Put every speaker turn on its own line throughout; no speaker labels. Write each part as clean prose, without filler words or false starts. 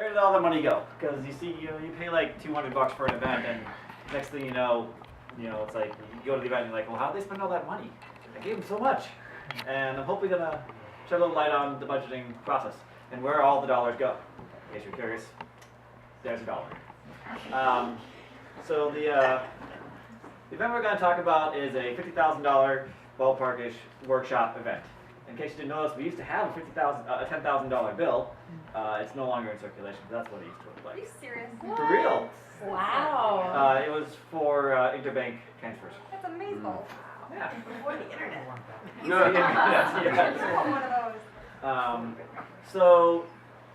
where did all the money go? Because you see, you pay like $200 for an event, and next thing you know, it's like you go to the event and you're like, well, how did they spend all that money? I gave them so much. And I'm hopefully gonna shed a little light on the budgeting process and where all the dollars go. In case you're curious, there's a dollar. So the event we're going to talk about is a $50,000 ballparkish workshop event. In case you didn't notice, we used to have a $10,000 bill. It's no longer in circulation. That's what it used to look like.
Are you serious?
For real.
Wow.
It was for interbank transfers.
That's amazing.
Yeah.
Before the internet.
No,
I want one of those.
So,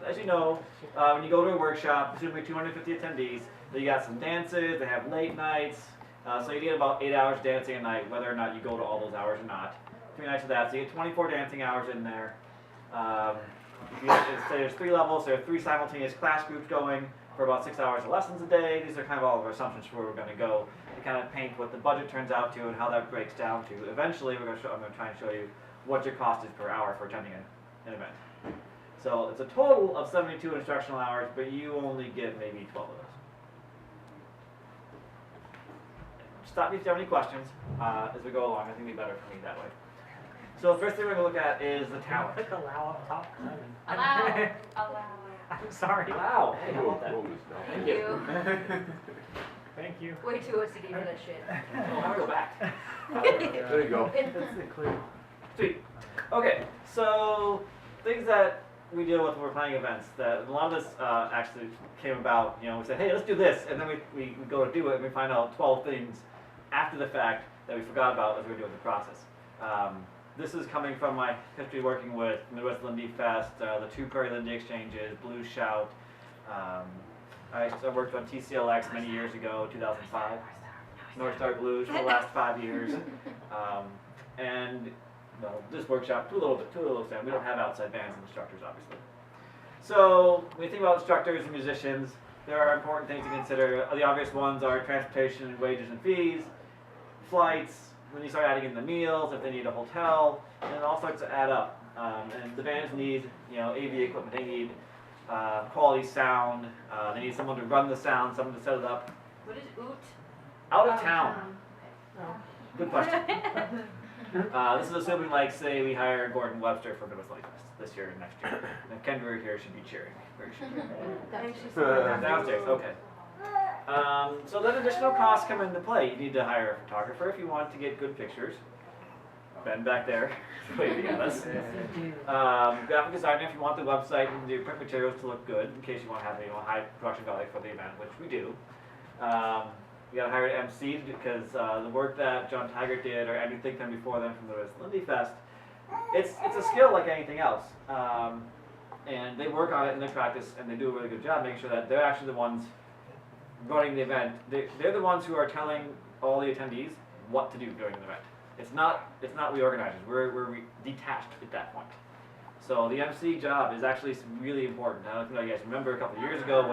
as you know, when you go to a workshop, assuming 250 attendees, you got some dances, they have late nights, so you get about 8 hours dancing a night, whether or not you go to all those hours or not. 3 nights of that, so you get 24 dancing hours in there. There's 3 levels, there are 3 simultaneous class groups going for about 6 hours of lessons a day. These are kind of all of our assumptions for where we're going to go to kind of paint what the budget turns out to and how that breaks down to. Eventually, I'm going to try and show you what your cost is per hour for attending an event. So it's a total of 72 instructional hours, but you only get maybe 12 of those. Stop me if you have any questions as we go along. I think it'd be better for me that way. So the first thing we're going to look at is the talent.
Click allow up top.
Allow. Allow.
I'm sorry.
Wow. Hey, how about that?
Thank you.
Thank you.
Way too OCD for that shit.
Oh, I'll go back.
There you go.
That's the clue.
Sweet. Okay, so things that we deal with when we're planning events, that a lot of this actually came about, we said, hey, let's do this, and then we go to do it, and we find out 12 things after the fact that we forgot about as we were doing the process. This is coming from my history working with Midwest Lindy Fest, the 2 Prairie Lindy Exchanges, Blue Shout. I worked on TCLX many years ago, 2005. North Star Blues for the last 5 years. And this workshop, to a little extent. We don't have outside bands and instructors, obviously. So when you think about instructors and musicians, there are important things to consider. The obvious ones are transportation and wages and fees, flights, when you start adding in the meals, if they need a hotel, and it all starts to add up. And the bands need, AV equipment. They need quality sound. They need someone to run the sound, someone to set it up.
What is oot?
Out of town.
Okay.
Good question. This is assuming, like, say we hire Gordon Webster for Midwest Lindy Fest this year and next year. And Kendra here should be cheering. Where is she? Downstairs. Okay. So then additional costs come into play. You need to hire a photographer if you want to get good pictures. Ben back there, waving at us. Graphic designer if you want the website and the print materials to look good, in case you want to have high production value for the event, which we do. You got to hire an MC because the work that John Tiger did or Andrew Thinkman before them from the Lindy Fest, it's a skill like anything else. And they work on it and they practice and they do a really good job making sure that they're actually the ones running the event. They're the ones who are telling all the attendees what to do during the event. It's not we organizers. We're detached at that point. So the MC job is actually really important. I don't know if you guys remember a couple of years ago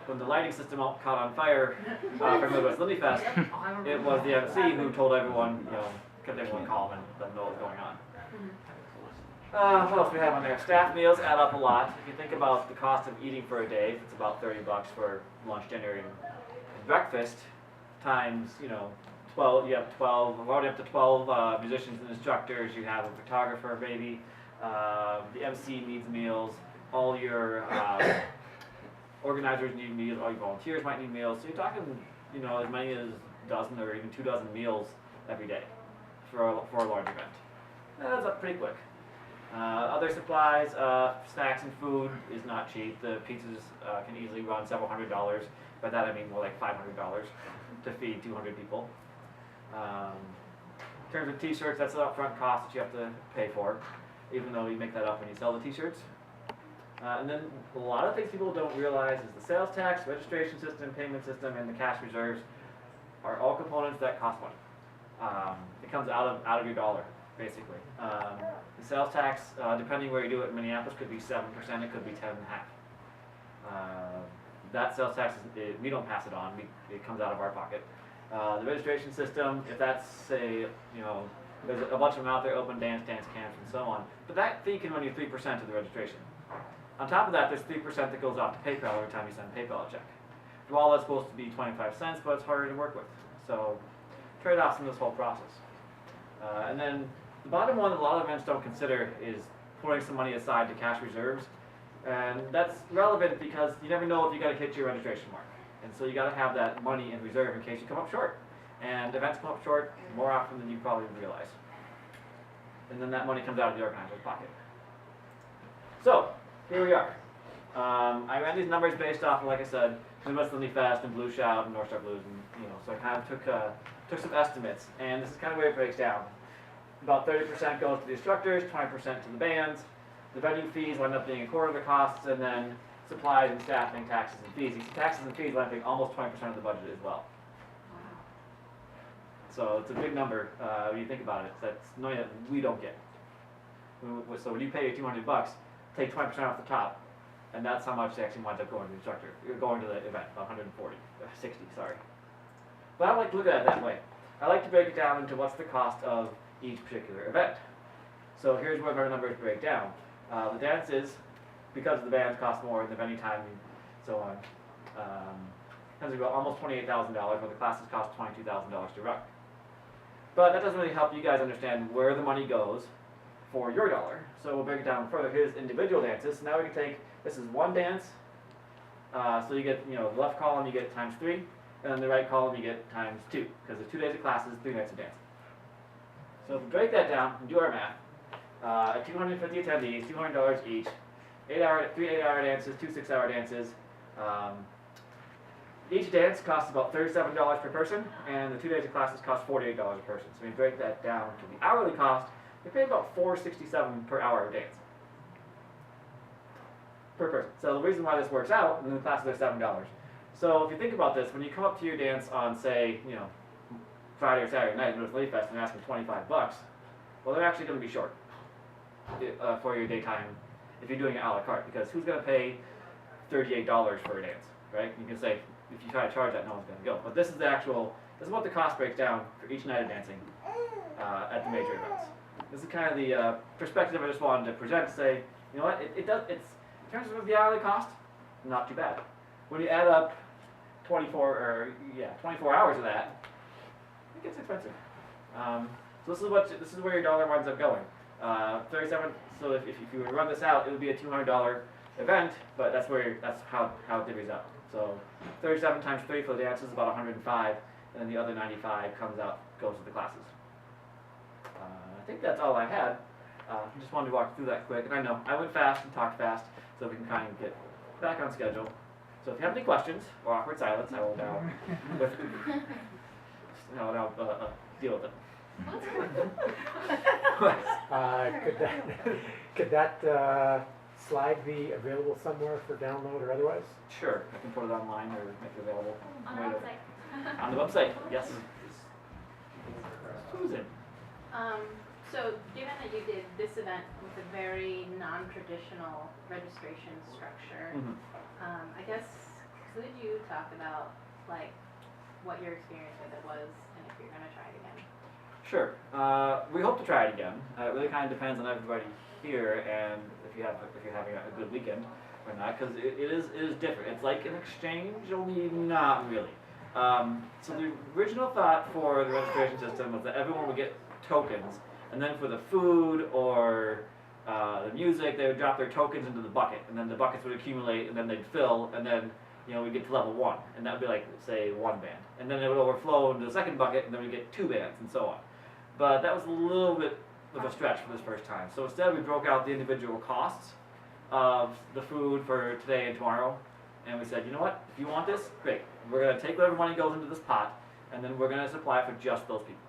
when the lighting system caught on fire for Midwest Lindy Fest. It was the MC who told everyone, kept everyone calm and let them know what was going on. What else do we have on there? Staff meals add up a lot. If you think about the cost of eating for a day, it's about $30 for lunch, dinner, and breakfast, times 12. You have 12. We're already up to 12 musicians and instructors. You have a photographer, maybe. The MC needs meals. All your organizers need meals. All your volunteers might need meals. So you're talking, as many as a dozen or even 2 dozen meals every day for a large event. That's up pretty quick. Other supplies, snacks and food is not cheap. The pizzas can easily run several $100s. By that I mean more like $500 to feed 200 people. In terms of t-shirts, that's an upfront cost that you have to pay for, even though you make that up when you sell the t-shirts. And then a lot of things people don't realize is the sales tax, registration system, payment system, and the cash reserves are all components that cost money. It comes out of your dollar, basically. The sales tax, depending where you do it in Minneapolis, could be 7%, it could be 10.5%. That sales tax, we don't pass it on, it comes out of our pocket. The registration system, if that's, say, there's a bunch of them out there, open dance camps, and so on, but that fee can run you 3% of the registration. On top of that, there's 3% that goes off to PayPal every time you send PayPal a check. The wallet's supposed to be 25 cents, but it's harder to work with. So trade-offs in this whole process. And then the bottom one that a lot of events don't consider is putting some money aside to cash reserves. And that's relevant because you never know if you got to hit your registration mark. And so you got to have that money in reserve in case you come up short. And events come up short more often than you probably realize. And then that money comes out of the organizer's pocket. So, here we are. I ran these numbers based off of, like I said, Midwest Lindy Fest and Blue Shout and North Star Blues, and so I kind of took some estimates, and this is kind of where it breaks down. About 30% goes to the instructors, 20% to the bands. The venue fees wind up being a quarter of the costs, and then supplies and staffing, taxes and fees. These taxes and fees wind up being almost 20% of the budget as well. So it's a big number when you think about it. That's money that we don't get. So when you pay your $200, take 20% off the top, and that's how much actually winds up going to the instructor. You're going to the event, 60, sorry. But I don't like to look at it that way. I like to break it down into what's the cost of each particular event. So here's where our numbers break down. The dances, because the bands cost more, and the venue time, and so on, tends to go almost $28,000, where the classes cost $22,000 to run. But that doesn't really help you guys understand where the money goes for your dollar. So we'll break it down further. Here's individual dances. So now we can take, this is one dance. So you get, the left column you get times 3, and then the right column you get times 2, because there's 2 days of classes, 3 nights of dancing. So if we break that down and do our math, at 250 attendees, $200 each, 3 8-hour dances, 2 6-hour dances. Each dance costs about $37 per person, and the 2 days of classes cost $48 a person. So we break that down to the hourly cost. We pay about $4.67 per hour of dance per person. So the reason why this works out, and the classes are $7. So if you think about this, when you come up to your dance on, say, Friday or Saturday night at Lady Fest and asking $25, well, they're actually going to be short for your daytime if you're doing it a la carte, because who's going to pay $38 for a dance, right? You can say, if you try to charge that, no one's going to go. But this is this is what the cost breaks down for each night of dancing at the major events. This is kind of the perspective I just wanted to present to say, you know what, it's in terms of the hourly cost, not too bad. When you add up 24 hours of that, it gets expensive. So this is where your dollar winds up going. 37. So if you were to run this out, it would be a $200 event, but that's how it divvies up. So 37 times 3 for the dance is about 105, and then the other 95 goes to the classes. I think that's all I had. I just wanted to walk through that quick, and I know I went fast and talked fast, so we can kind of get back on schedule. So if you have any questions or awkward silence, I will now deal with it.
Could that slide be available somewhere for download or otherwise?
Sure, I can put it online or make it available.
On the website.
On the website, yes. Susan.
So given that you did this event with a very non-traditional registration structure, I guess could you talk about what your experience with it was and if you're going to try it again?
Sure. We hope to try it again. It really kind of depends on everybody here and if you're having a good weekend or not, because it is different. It's like an exchange, only not really. So the original thought for the registration system was that everyone would get tokens, and then for the food or the music, they would drop their tokens into the bucket, and then the buckets would accumulate, and then they'd fill, and then we'd get to level 1, and that would be like, say, 1 band. And then it would overflow into the second bucket, and then we'd get 2 bands, and so on. But that was a little bit of a stretch for this first time. So instead, we broke out the individual costs of the food for today and tomorrow, and we said, you know what, if you want this, great. We're going to take whatever money goes into this pot, and then we're going to supply it for just those people.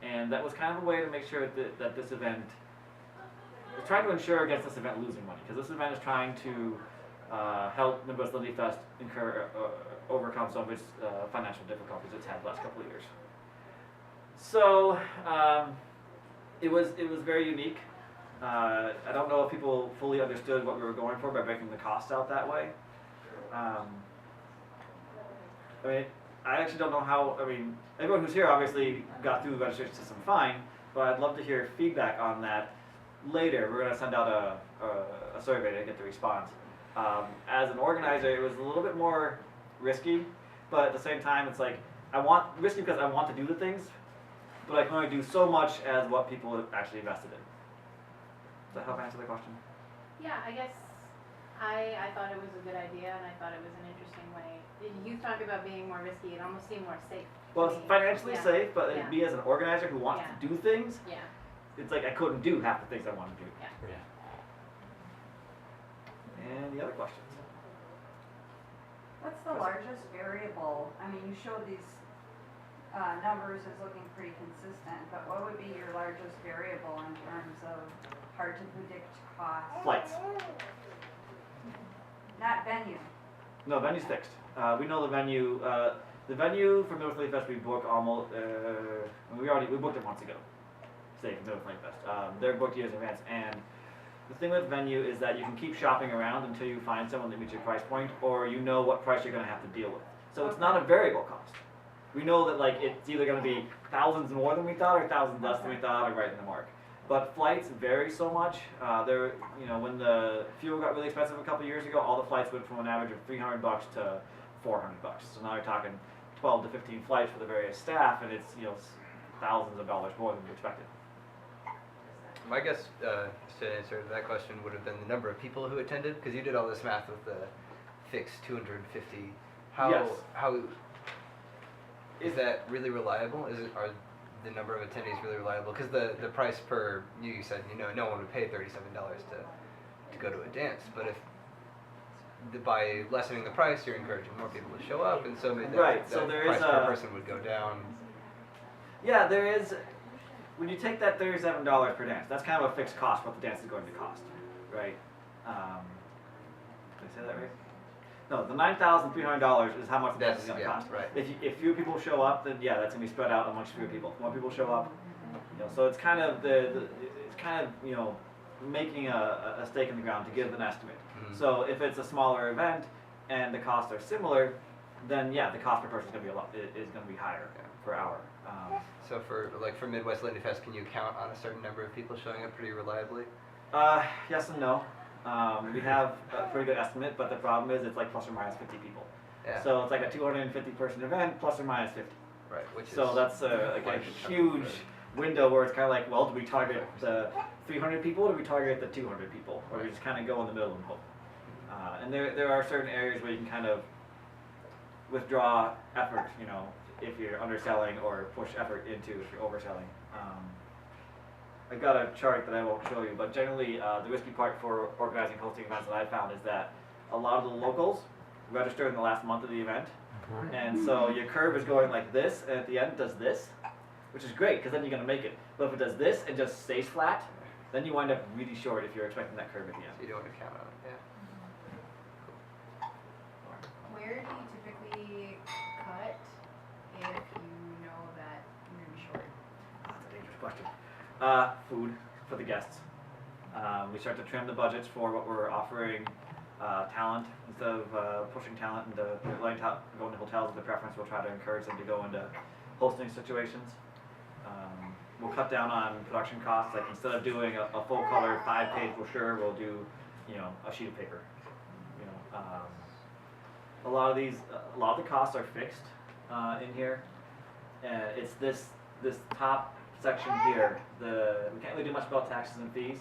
And that was kind of a way to make sure that this event, we're trying to ensure against this event losing money, because this event is trying to help Midwest Lindy Fest overcome some of its financial difficulties it's had the last couple of years. So it was very unique. I don't know if people fully understood what we were going for by breaking the costs out that way. I actually don't know how. Everyone who's here obviously got through the registration system fine, but I'd love to hear feedback on that. later we're gonna send out a survey to get the response. As an organizer, it was a little bit more risky, but at the same time, it's like risky because I want to do the things, but I can only do so much as what people have actually invested in. Does that help answer the question?
Yeah, I guess I thought it was a good idea, and I thought it was an interesting way. You talk about being more risky, it almost seemed more safe. to
Well, it's
me.
financially
Yeah.
safe, but
Yeah.
me as an organizer who wants
Yeah.
to do things,
Yeah,
it's like I couldn't do half the things I want to do.
yeah.
And the other questions?
What's the largest variable? I mean, you showed these numbers as looking pretty consistent, but what would be your largest variable in terms of hard to predict cost?
Flights.
Not venue.
No, venue's fixed. We know the venue. The venue for North Lake Fest we booked almost. We booked it months ago. Say for North Lake Fest. They're booked years in advance. And the thing with venue is that you can keep shopping around until you find someone that meets your price point, or you know what price you're going to have to deal with. So it's not a variable cost. We know that like it's either going to be thousands more than we thought, or thousands less than we thought, or right in the mark. But flights vary so much. When the fuel got really expensive a couple years ago, all the flights went from an average of $300 to $400. So now you're talking 12 to 15 flights for the various staff, and it's thousands of dollars more than we expected.
My guess to answer that question would have been the number of people who attended, because you did all this math with the fixed 250.
Yes.
How is that really reliable? Are the number of attendees really reliable? Because the price per you said no one would pay $37 to go to a dance, but if by lessening the price you're encouraging more people to show up, and so maybe that
So there
price
is
per person would go down.
Yeah, there is. When you take that $37 per dance, that's kind of a fixed cost, what the dance is going to cost, right? Did I say that right? No, the $9,300 is how much the dance is going to cost.
Right.
If fewer people show up, then yeah, that's going to be spread out amongst fewer people. If more people show up, so it's kind of making a stake in the ground to give an estimate.
Mm-hmm.
So if it's a smaller event and the costs are similar, then yeah, the cost per person is going to be higher per hour.
So for Midwest Lindy Fest, can you count on a certain number of people showing up pretty reliably?
Yes and no. We have a pretty good estimate, but the problem is it's like plus or minus 50 people.
Yeah.
So it's like a 250 person event plus or minus 50.
Right. Which
So
is
that's a huge window where it's kind of like, well, do we target the 300 people or do we target the 200 people? Or we just kind of go in the middle and hope. And there are certain areas where you can kind of withdraw effort, if you're underselling, or push effort into if you're overselling. I got a chart that I won't show you, but generally the risky part for organizing hosting events that I found is that a lot of the locals register in the last month of the event, and so your curve is going like this, and at the end it does this, which is great because then you're going to make it. But if it does this and just stays flat, then you wind up really short if you're expecting that curve at the end.
So you don't want to count on it.
Where do you typically cut if you know that you're going to be short?
That's a dangerous question. Food for the guests. We start to trim the budgets for what we're offering talent. Instead of pushing talent into going to hotels as a preference, we'll try to encourage them to go into hosting situations. We'll cut down on production costs. Like instead of doing a full color 5-page brochure, we'll do a sheet of paper. A lot of the costs are fixed in here. It's this top section here. We can't really do much about taxes and fees.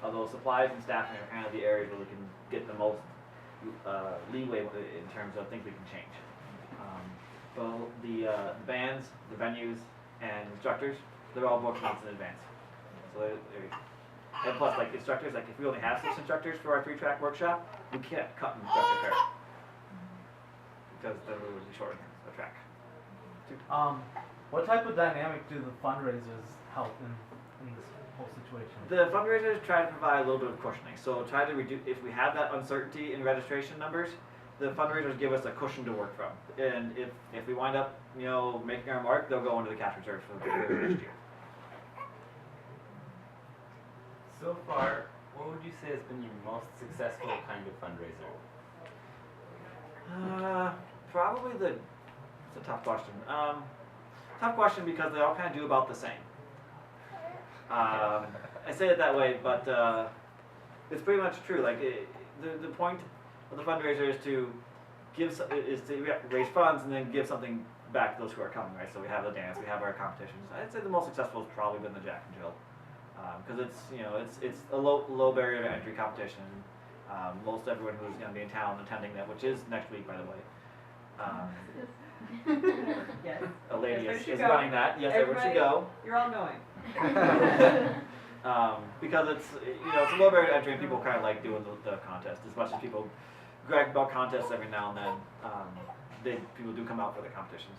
Although supplies and staffing are kind of the areas where we can get the most leeway in terms of things we can change. But the bands, the venues, and instructors, they're all booked months in advance. So and plus, like instructors, like if we only have 6 instructors for our 3-track workshop, we can't cut an instructor pair because then we would be shortening the track.
What type of dynamic do the fundraisers help in this whole situation?
The fundraisers try to provide a little bit of cushioning. So try to reduce, if we have that uncertainty in registration numbers, the fundraisers give us a cushion to work from. And if we wind up, making our mark, they'll go into the cash reserve for the next year.
So far, what would you say has been your most successful kind of fundraiser?
Probably it's a tough question. Tough question because they all kind of do about the same. say it that way, but it's pretty much true. Like the point of the fundraiser is to raise funds and then give something back to those who are coming, right? So we have the dance, we have our competitions. I'd say the most successful has probably been the Jack and Jill, because it's a low barrier to entry competition. Most everyone who's going to be in town attending that, which is next week, by the way.
Yes.
A lady
Yes,
is
there should go.
running that. Yes, everyone should go.
You're all going.
Because it's it's a low barrier to entry, and people kind of like doing the contest. As much as people brag about contests every now and then, people do come out for the competitions.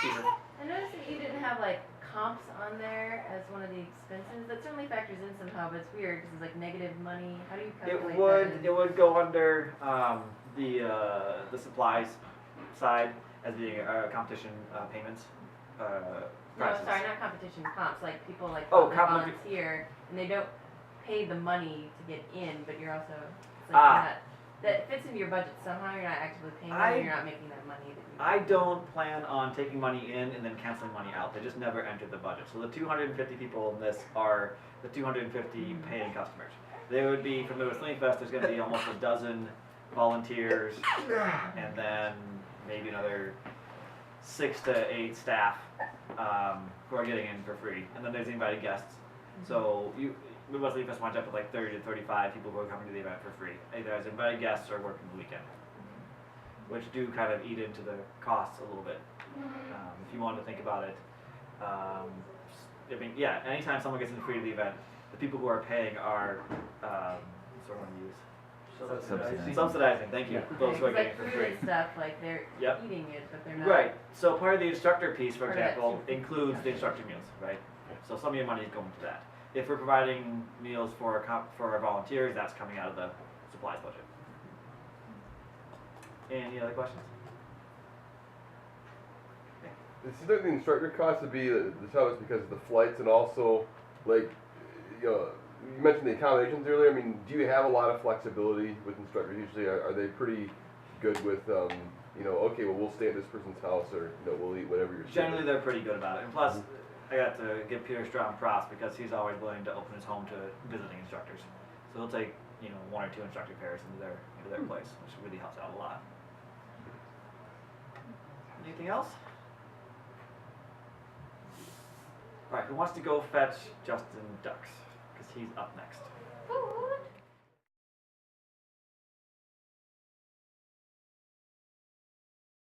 Peter.
I noticed that you didn't have like comps on there as one of the expenses. That certainly factors in somehow, but it's weird because it's like negative money. How do you calculate that?
It would go under the supplies side as being competition payments.
No,
prices.
sorry, not competition, comps. Like people like
Oh,
volunteer and they don't pay the money to get in, but you're also it's like you're not, that fits into your budget somehow. You're not actively paying them, and you're not making that money.
I don't plan on taking money in and then canceling money out. They just never entered the budget. So the 250 people in this are the 250 paying customers. There would be, from the Whistling Fest, there's going to be almost a dozen volunteers, and then maybe another 6 to 8 staff who are getting in for free. And then there's invited guests. So the Whistling Fest winds up with like 30 to 35 people who are coming to the event for free, either as invited guests or working the weekend, which do kind of eat into the costs a little bit. If you want to think about it, I mean, yeah, anytime someone gets in free to the event, the people who are paying are, what's the word I want to use? Subsidizing, thank you. Those who are getting
Like
it for
food
free.
and stuff, like they're
Yep.
eating it, but they're not.
Right. So part of the instructor piece, for
Part of that
example,
too.
includes the instructor meals, right? So some of your money is going to that. If we're providing meals for our volunteers, that's coming out of the supplies budget. Any other questions?
It seems like the instructor cost would be the toughest because of the flights and also, like, you mentioned the accommodations earlier. I mean, do you have a lot of flexibility with instructors usually? Are they pretty good with, okay, well, we'll stay at this person's house or, we'll eat whatever you're
Generally, they're pretty good about it. And plus, I got to give Peter Strom props because he's always willing to open his home to visiting instructors. So he'll take, 1 or 2 instructor pairs into their place, which really helps out a lot. Anything else? All right, who wants to go fetch Justin Ducks? Because he's up next.